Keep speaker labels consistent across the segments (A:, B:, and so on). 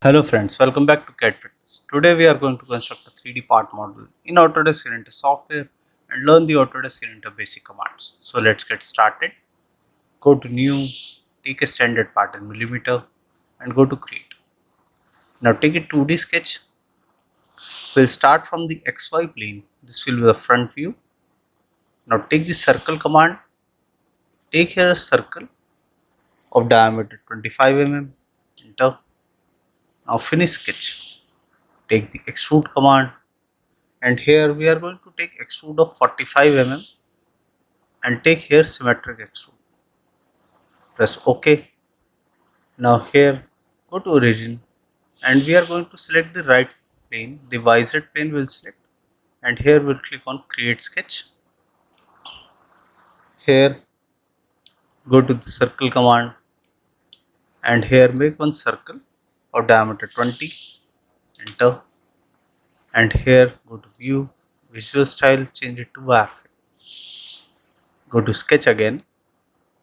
A: Hello friends, welcome back to CAD Practice. Today we are going to construct a 3D part model in Autodesk Inventor software and learn the Autodesk Inventor basic commands. So let's get started. Go to New, take a standard part in millimeter and go to Create. Now take a 2D sketch. We'll start from the XY plane. This will be the front view. Now take the circle command. Take here a circle of diameter 25 mm. Enter. Now finish sketch. Take the extrude command. And here we are going to take extrude of 45 mm and take here symmetric extrude. Press OK. Now here go to origin and we are going to select the right plane. The YZ plane will select and here we'll click on create sketch. Here go to the circle command and here make one circle of diameter 20. Enter. And here go to view, visual style, change it to wireframe. Go to sketch again.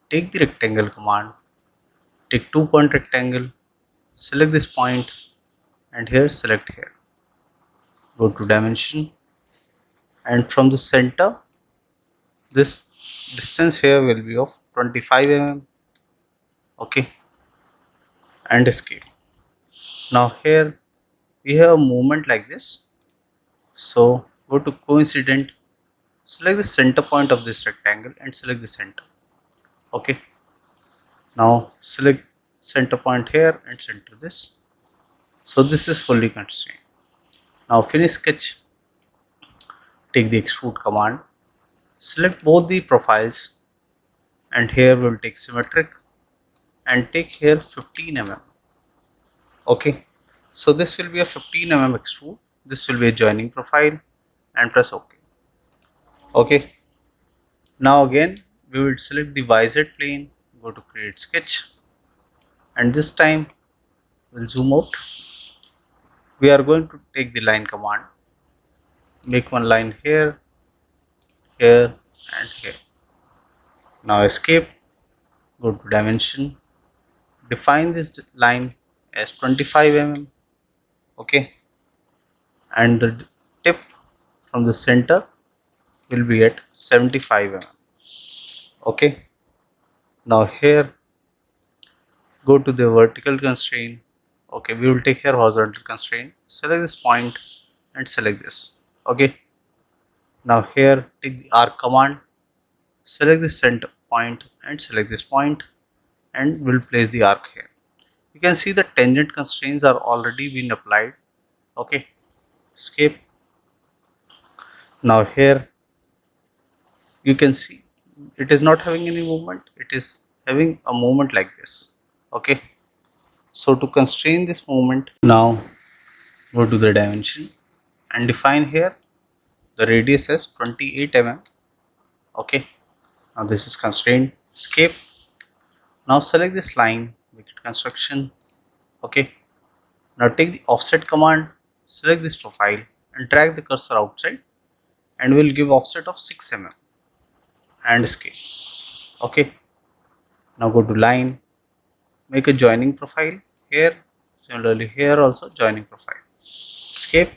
A: Take the rectangle command. Take 2-point rectangle, select this point and here select here. Go to dimension and from the center this distance here will be of 25 mm. Okay, and escape. Now here we have a movement like this. So go to coincident, select the center point of this rectangle and select the center. Okay, now select center point here and center this. So this is fully constrained. Now finish sketch. Take the extrude command, select both the profiles and here we will take symmetric and take here 15 mm. Okay, so this will be a 15 mm extrude. This will be a joining profile and press OK. Okay, now again we will select the YZ plane, go to create sketch and this time we'll zoom out. We are going to take the line command, make one line here, here and here. Now escape, go to dimension, define this line as 25 mm. Okay, and the tip from the center will be at 75 mm. Okay, now here go to the vertical constraint. Okay, we will take here horizontal constraint, select this point and select this. Okay, now here take the arc command, select the center point and select this point and we'll place the arc here. You can see the tangent constraints are already been applied. Okay, escape. Now here you can see it is not having any movement, it is having a movement like this. Okay, so to constrain this movement, now go to the dimension and define here the radius as 28 mm. Okay, now this is constrained. Escape. Now select this line, make it construction. Okay, now take the offset command, select this profile and drag the cursor outside and we'll give offset of 6 mm and escape. Okay, now go to line, make a joining profile here, similarly here also joining profile. Escape.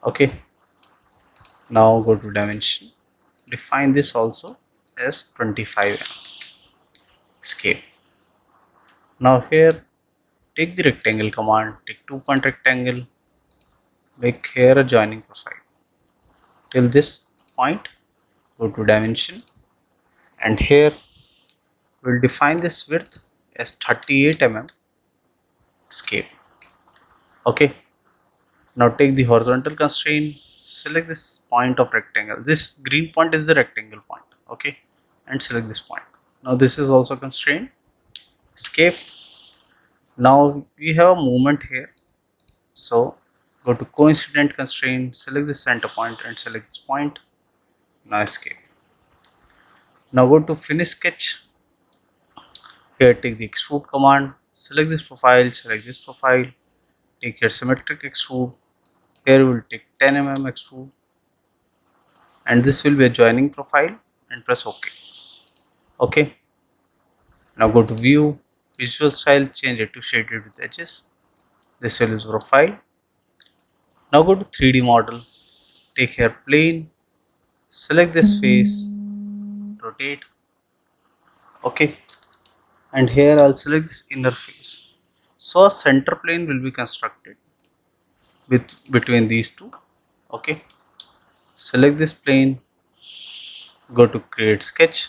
A: Okay, now go to dimension, define this also as 25 mm. Escape. Now here take the rectangle command, take 2-point rectangle, make here a joining profile till this point. Go to dimension and here we'll define this width as 38 mm. Escape. Okay, now take the horizontal constraint, select this point of rectangle. This green point is the rectangle point. Okay, and select this point. Now this is also constrained. Escape. Now we have a movement here, so go to coincident constraint, select the center point and select this point. Now escape. Now go to finish sketch. Here take the extrude command, select this profile, select this profile, take your symmetric extrude. Here we will take 10 mm extrude and this will be a joining profile and press OK. Okay, now go to view, visual style, change it to shaded with edges This will use profile. Now go to 3D model, take here plane, select this face, rotate, okay, and here I'll select this inner face. So a center plane will be constructed between these two, okay. Select this plane, go to create sketch,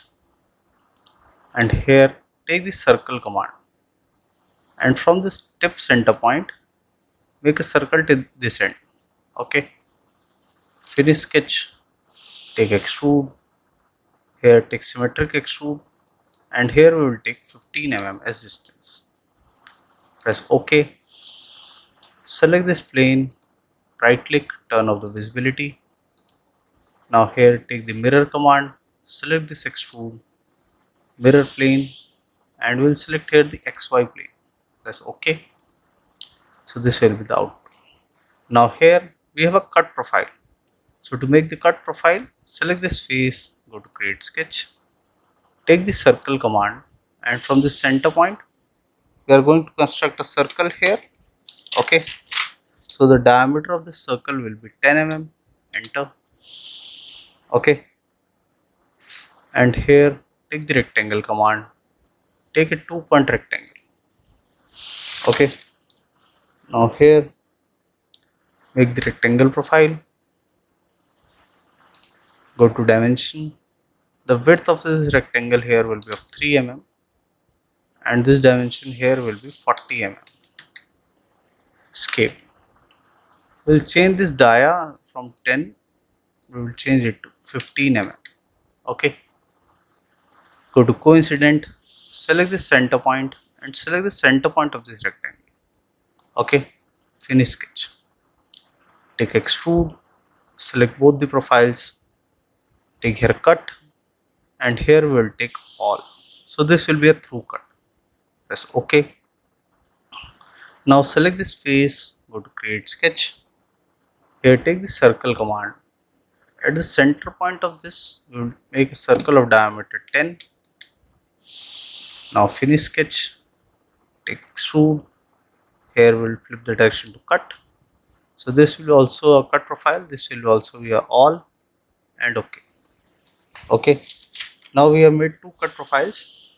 A: and here take the circle command, and from this tip center point make a circle to this end, okay. Finish sketch, take extrude, here take symmetric extrude, and here we will take 15 mm as distance. Press OK. Select this plane, right click, turn off the visibility. Now here take the mirror command, select this extrude, mirror plane, and we'll select here the XY plane. Press OK. So this will be the output. Now here we have a cut profile. So to make the cut profile, select this face, go to create sketch, take the circle command, and from the center point we are going to construct a circle here, okay. So the diameter of the circle will be 10 mm, enter, okay. And here take the rectangle command, take a 2-point rectangle, okay. Now here make the rectangle profile, go to dimension. The width of this rectangle here will be of 3 mm, and this dimension here will be 40 mm. Escape. We'll change this dia from 10, we will change it to 15 mm, okay. Go to coincident, select the center point and select the center point of this rectangle, okay. Finish sketch, take extrude, select both the profiles, take here cut, and here we will take all. So this will be a through cut. Press OK. Now select this face, go to create sketch. Here take the circle command. At the center point of this, we will make a circle of diameter 10. Now finish sketch, take extrude. Here we will flip the direction to cut. So this will be also a cut profile. This will also be a all, and OK. Okay. Now we have made 2 cut profiles.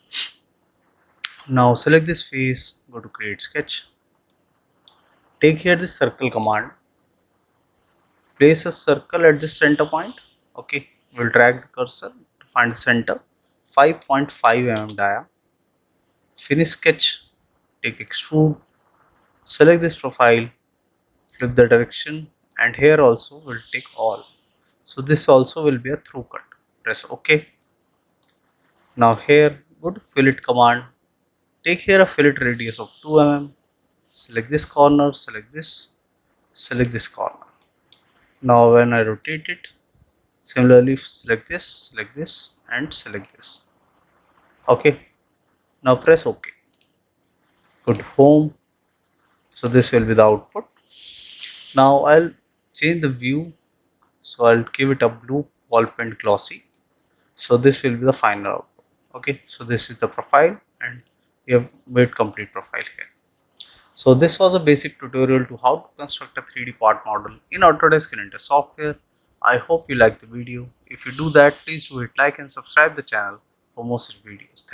A: Now select this face, go to create sketch. Take here this circle command. Place a circle at this center point. Okay. We'll drag the cursor to find the center. 5.5 mm dia. Finish sketch. Take extrude. Select this profile. Flip the direction, and here also we'll take all. So this also will be a through cut. Press OK. Now here go to fillet command. Take here a fillet radius of 2 mm. Select this corner, select this corner. Now when I rotate it, similarly select this, and select this. Okay. Now press OK. Go to home. So this will be the output. Now I'll change the view. So I'll give it a blue ball paint glossy. So this will be the final output. Okay. So this is the profile, and we have made complete profile here. So this was a basic tutorial to how to construct a 3D part model in Autodesk Inventor software. I hope you liked the video. If you do that, please do hit like and subscribe the channel for more such videos. Thank you.